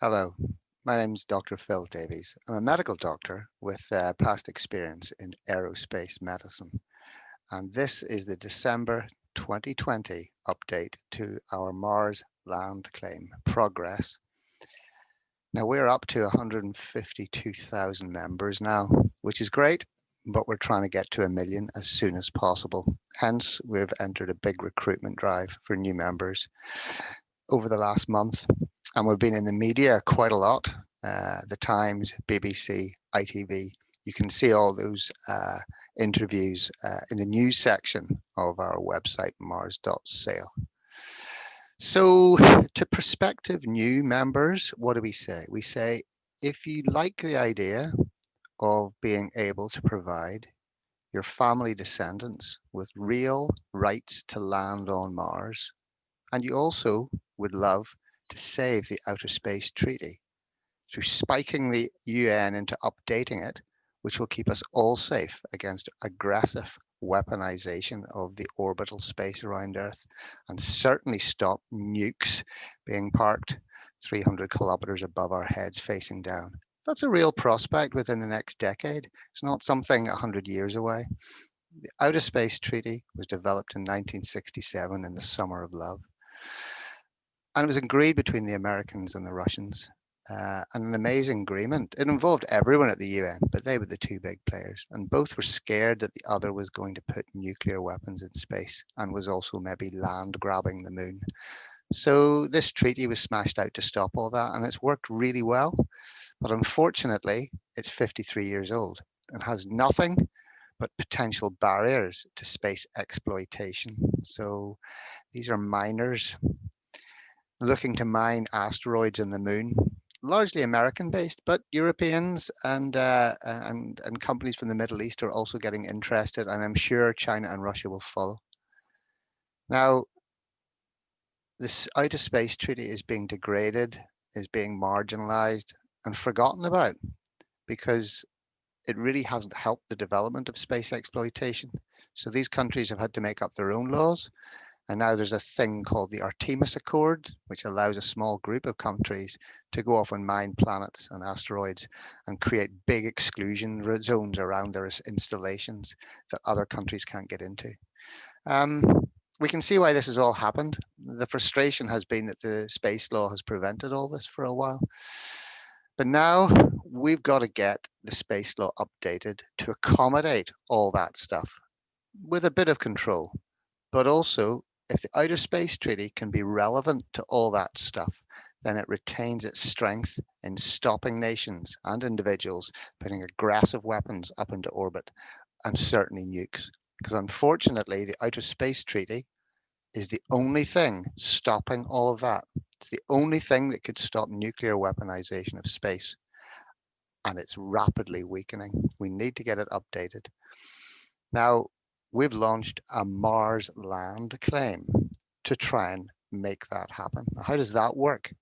Hello, my name is Dr. Phil Davies. I'm a medical doctor with past experience in aerospace medicine, and this is the December 2020 update to our Mars land claim progress. Now we're up to 152,000 members now, which is great, but we're trying to get to 1 million as soon as possible. Hence, we've entered a big recruitment drive for new members over the last month, and we've been in the media quite a lot. The Times, BBC, ITV. You can see all those interviews in the news section of our website, mars.sale. So to prospective new members, what do we say? We say, if you like the idea of being able to provide your family descendants with real rights to land on Mars, and you also would love to save the Outer Space Treaty through spiking the UN into updating it, which will keep us all safe against aggressive weaponization of the orbital space around Earth, and certainly stop nukes being parked 300 kilometers above our heads facing down. That's a real prospect within the next decade. It's not something 100 years away. The Outer Space Treaty was developed in 1967 in the Summer of Love, and it was agreed between the Americans and the Russians. And an amazing agreement. It involved everyone at the UN, but they were the two big players, and both were scared that the other was going to put nuclear weapons in space and was also maybe land grabbing the moon. So this treaty was smashed out to stop all that, and it's worked really well. But unfortunately, it's 53 years old and has nothing but potential barriers to space exploitation. So these are miners looking to mine asteroids in the moon, largely American-based, but Europeans and companies from the Middle East are also getting interested, and I'm sure China and Russia will follow. Now, this outer space treaty is being degraded, is being marginalized and forgotten about because it really hasn't helped the development of space exploitation. So these countries have had to make up their own laws. And now there's a thing called the Artemis Accord, which allows a small group of countries to go off and mine planets and asteroids and create big exclusion zones around their installations that other countries can't get into. We can see why this has all happened. The frustration has been that the space law has prevented all this for a while. But now we've got to get the space law updated to accommodate all that stuff with a bit of control, but also if the Outer Space Treaty can be relevant to all that stuff, then it retains its strength in stopping nations and individuals putting aggressive weapons up into orbit, and certainly nukes. Because unfortunately, the Outer Space Treaty is the only thing stopping all of that. It's the only thing that could stop nuclear weaponization of space, and it's rapidly weakening. We need to get it updated. Now, we've launched a Mars land claim to try and make that happen. How does that work?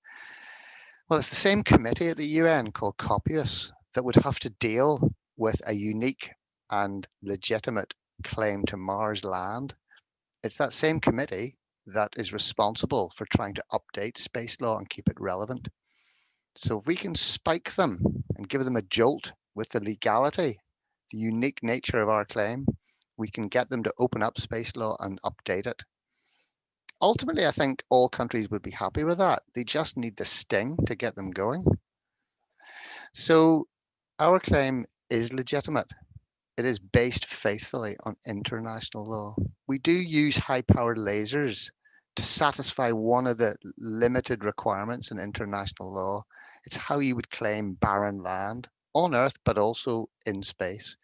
Well, it's the same committee at the UN called COPUOS that would have to deal with a unique and legitimate claim to Mars land. It's that same committee that is responsible for trying to update space law and keep it relevant. So if we can spike them and give them a jolt with the legality, the unique nature of our claim, we can get them to open up space law and update it. Ultimately, I think all countries would be happy with that. They just need the sting to get them going. So our claim is legitimate. It is based faithfully on international law. We do use high-powered lasers to satisfy one of the limited requirements in international law. It's how you would claim barren land on Earth, but also in space.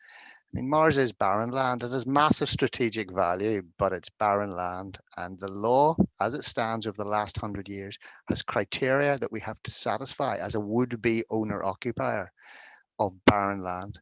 I mean, Mars is barren land. It has massive strategic value, but it's barren land. And the law, as it stands over the last 100 years, has criteria that we have to satisfy as a would-be owner-occupier of barren land.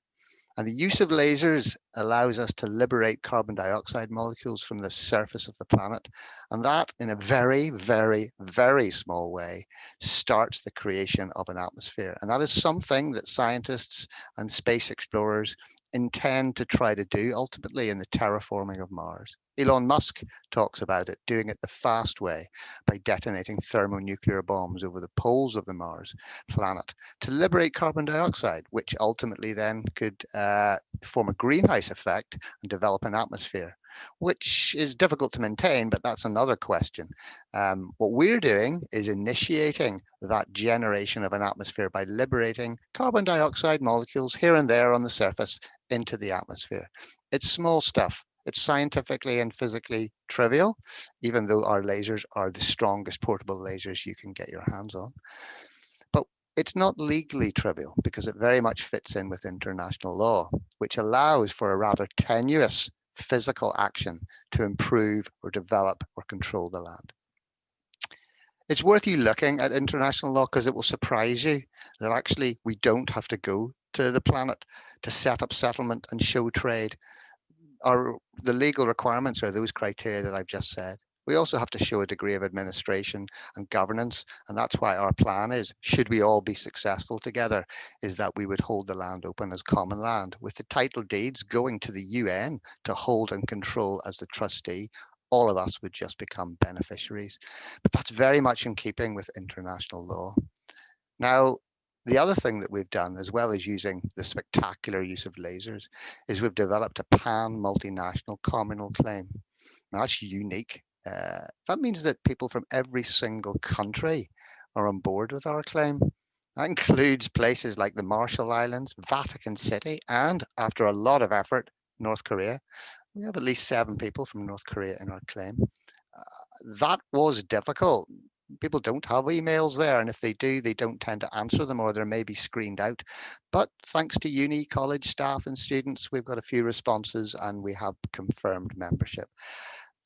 And the use of lasers allows us to liberate carbon dioxide molecules from the surface of the planet. And that, in a very, very, very small way, starts the creation of an atmosphere. And that is something that scientists and space explorers intend to try to do ultimately in the terraforming of Mars. Elon Musk talks about it, doing it the fast way by detonating thermonuclear bombs over the poles of the Mars planet to liberate carbon dioxide, which ultimately then could form a greenhouse effect and develop an atmosphere, which is difficult to maintain, but that's another question. What we're doing is initiating that generation of an atmosphere by liberating carbon dioxide molecules here and there on the surface into the atmosphere. It's small stuff. It's scientifically and physically trivial, even though our lasers are the strongest portable lasers you can get your hands on. But it's not legally trivial because it very much fits in with international law, which allows for a rather tenuous physical action to improve or develop or control the land. It's worth you looking at international law because it will surprise you that actually we don't have to go to the planet to set up settlement and show trade. The legal requirements are those criteria that I've just said. We also have to show a degree of administration and governance, and that's why our plan is, should we all be successful together, is that we would hold the land open as common land, with the title deeds going to the UN to hold and control as the trustee. All of us would just become beneficiaries. But that's very much in keeping with international law. Now, the other thing that we've done, as well as using the spectacular use of lasers, is we've developed a pan-multinational communal claim. Now, that's unique. That means that people from every single country are on board with our claim. That includes places like the Marshall Islands, Vatican City, and after a lot of effort, North Korea. We have at least 7 people from North Korea in our claim. That was difficult. People don't have emails there, and if they do, they don't tend to answer them, or they're maybe screened out. But thanks to uni, college staff and students, we've got a few responses and we have confirmed membership.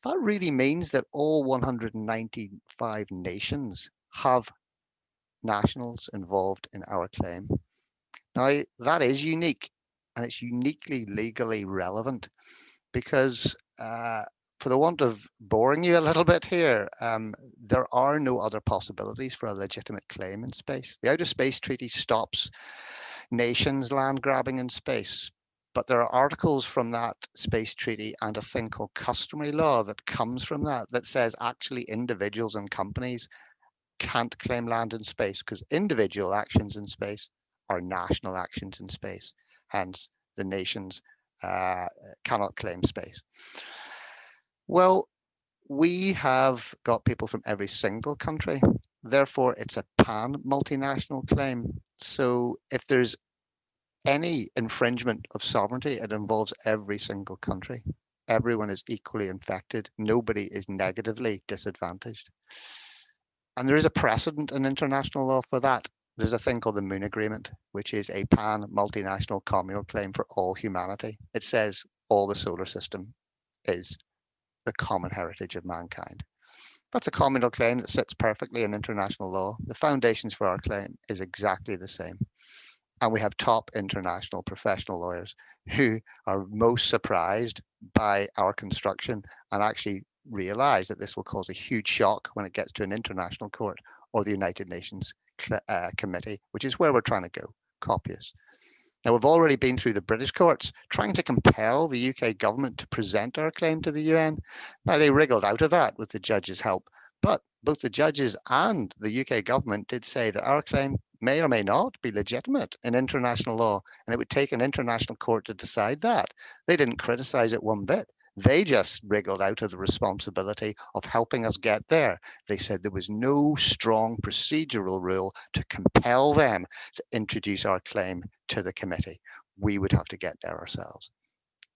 That really means that all 195 nations have nationals involved in our claim. Now, that is unique, and it's uniquely legally relevant because for the want of boring you a little bit here, there are no other possibilities for a legitimate claim in space. The Outer Space Treaty stops nations land grabbing in space, but there are articles from that space treaty and a thing called customary law that comes from that says actually individuals and companies can't claim land in space because individual actions in space are national actions in space. Hence, the nations cannot claim space. Well, we have got people from every single country. Therefore, it's a pan-multinational claim. So if there's any infringement of sovereignty, it involves every single country. Everyone is equally infected. Nobody is negatively disadvantaged. And there is a precedent in international law for that. There's a thing called the Moon Agreement, which is a pan-multinational communal claim for all humanity. It says all the solar system is the common heritage of mankind. That's a communal claim that sits perfectly in international law. The foundations for our claim is exactly the same. And we have top international professional lawyers who are most surprised by our construction and actually realize that this will cause a huge shock when it gets to an international court or the United Nations committee, which is where we're trying to go, COPUOS. Now, we've already been through the British courts trying to compel the UK government to present our claim to the UN. Now, they wriggled out of that with the judge's help, but both the judges and the UK government did say that our claim may or may not be legitimate in international law, and it would take an international court to decide that. They didn't criticize it one bit. They just wriggled out of the responsibility of helping us get there. They said there was no strong procedural rule to compel them to introduce our claim to the committee. We would have to get there ourselves.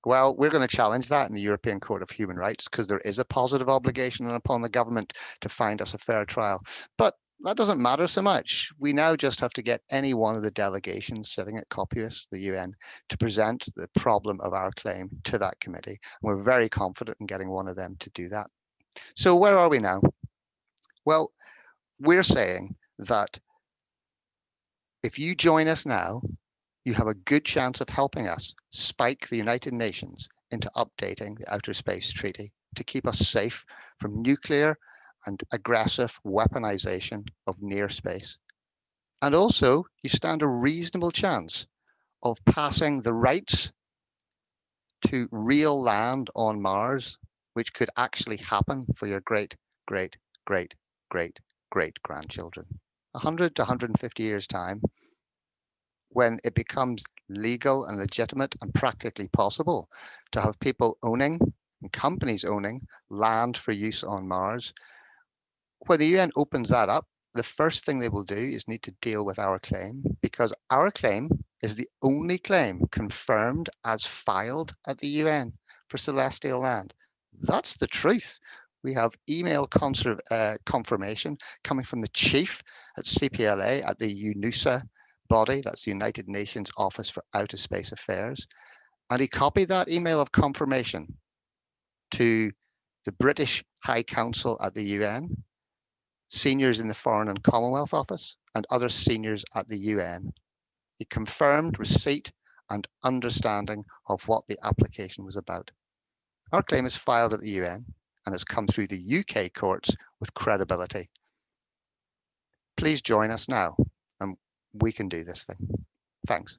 Well, we're going to challenge that in the European Court of Human Rights because there is a positive obligation upon the government to find us a fair trial. But that doesn't matter so much. We now just have to get any one of the delegations sitting at COPUOS, the UN, to present the problem of our claim to that committee. And we're very confident in getting one of them to do that. So where are we now? Well, we're saying that if you join us now, you have a good chance of helping us spike the United Nations into updating the Outer Space Treaty to keep us safe from nuclear and aggressive weaponization of near space. And also, you stand a reasonable chance of passing the rights to real land on Mars, which could actually happen for your great, great, great, great, great grandchildren. 100 to 150 years' time, when it becomes legal and legitimate and practically possible to have people owning and companies owning land for use on Mars, when the UN opens that up, the first thing they will do is need to deal with our claim, because our claim is the only claim confirmed as filed at the UN for celestial land. That's the truth. We have email confirmation coming from the chief at CPLA at the UNOOSA body, that's the United Nations Office for Outer Space Affairs. And he copied that email of confirmation to the British High Council at the UN, seniors in the Foreign and Commonwealth Office, and other seniors at the UN. He confirmed receipt and understanding of what the application was about. Our claim is filed at the UN and has come through the UK courts with credibility. Please join us now, and we can do this thing. Thanks.